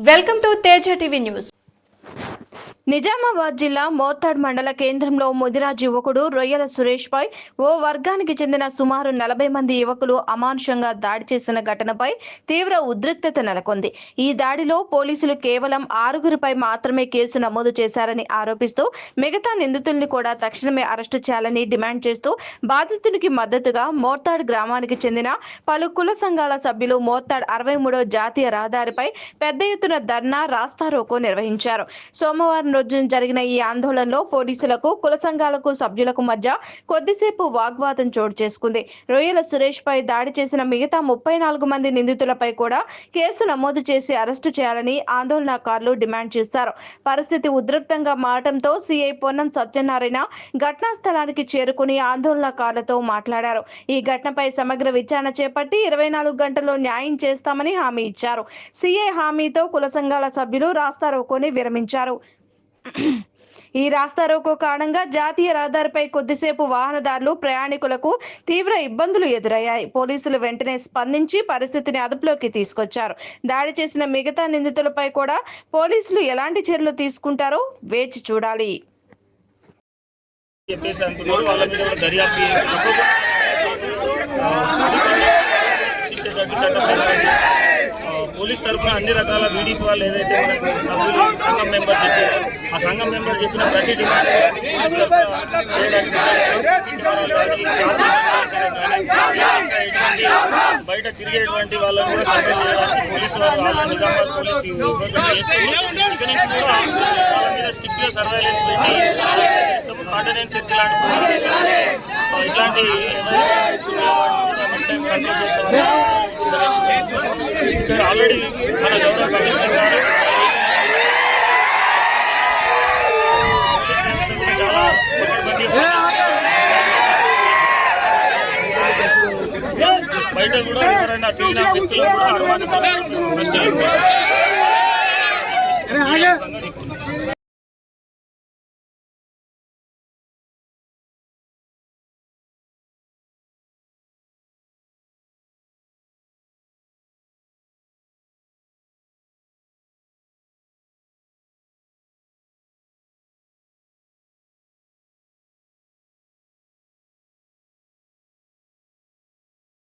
Welcome to Teja TV news. Nizamabad జిల్లా మోర్తాడ్ మండల కేంద్రంలో ముదిరాజ్ యువకుడు రొయ్యల సురేష్ పై ఓ వర్గానికి చెందిన సుమారు 40 మంది యువకులు అమానుషంగా దాడి చేసిన ఘటనపై తీవ్ర ఉద్రిక్తత నెలకొంది. ఈ దాడిలో పోలీసులు కేవలం 6గురిపై మాత్రమే కేసు నమోదు చేశారని ఆరోపిస్తూ మిగతా నిందితుల్ని కూడా తక్షణమే అరెస్టు చేయాలని డిమాండ్ చేస్తూ బాధితునికి మద్దతుగా మోర్తాడ్ గ్రామానికి చెందిన పలు కుల సంఘాల సభ్యులు మోర్తాడ్ 63వ జాతీయ రహదారిపై పెద్ద ఎత్తున ధర్నా రాస్తారోకో నిర్వహించారు. సోమవారం రోజు జరిగిన ఈ ఆందోళనలో పోలీసులకు కుల సంఘాలకు సభ్యులకు మధ్య కొద్దిసేపు వాగ్వాదం చోటు చేసుకుంది. రొయ్యల సురేష్ పై దాడి చేసిన మిగతా 34 మంది నిందితులపై కూడా కేసు నమోదు చేసి అరెస్టు చేయాలని ఆందోళనకారులు డిమాండ్ చేశారు. పరిస్థితి ఉద్రిక్తంగా మారడంతో సిఐ పొన్నం సత్యనారాయణ ఘటనా స్థలానికి చేరుకుని ఆందోళనకారులతో మాట్లాడారు. ఈ ఘటనపై సమగ్ర విచారణ చేపట్టి 24 గంటల్లో న్యాయం చేస్తామని హామీ ఇచ్చారు. సిఐ హామీతో కుల సంఘాల సభ్యులు రాస్తారోకోని విరమించారు. ఈ రాస్తారోకో కారణంగా జాతీయ రహదారిపై కొద్దిసేపు వాహనదారులు ప్రయాణికులకు తీవ్ర ఇబ్బందులు ఎదురయ్యాయి. పోలీసులు వెంటనే స్పందించి పరిస్థితిని అదుపులోకి తీసుకొచ్చారు. దాడి చేసిన మిగతా నిందితులపై కూడా పోలీసులు ఎలాంటి చర్యలు తీసుకుంటారో వేచి చూడాలి. పోలీస్ తరఫున అన్ని రకాల వీడీస్ వాళ్ళు ఏదైతే మనకు సభ్యులు సంఘం మెంబర్ చెప్పారో ఆ సంఘం మెంబర్ చెప్పిన ప్రతి డిమాండ్ బయట తిరిగేటువంటి వాళ్ళని కూడా సభ్యులు చేయడానికి పోలీసు వాళ్ళు నిజామాబాద్ పోలీసు ఇక నుంచి కూడా వాళ్ళ మీద స్ట్రిక్ట్గా సర్వైలెన్స్ పెట్టి ఆర్డినెన్స్ సెర్చ్ ఇట్లాంటి ఆల్రెడీ మన గౌరవ కమిషనర్ గారు చాలా బయట కూడా ఎవరైనా తిరిగిన వ్యక్తులు కూడా అనుమానితులు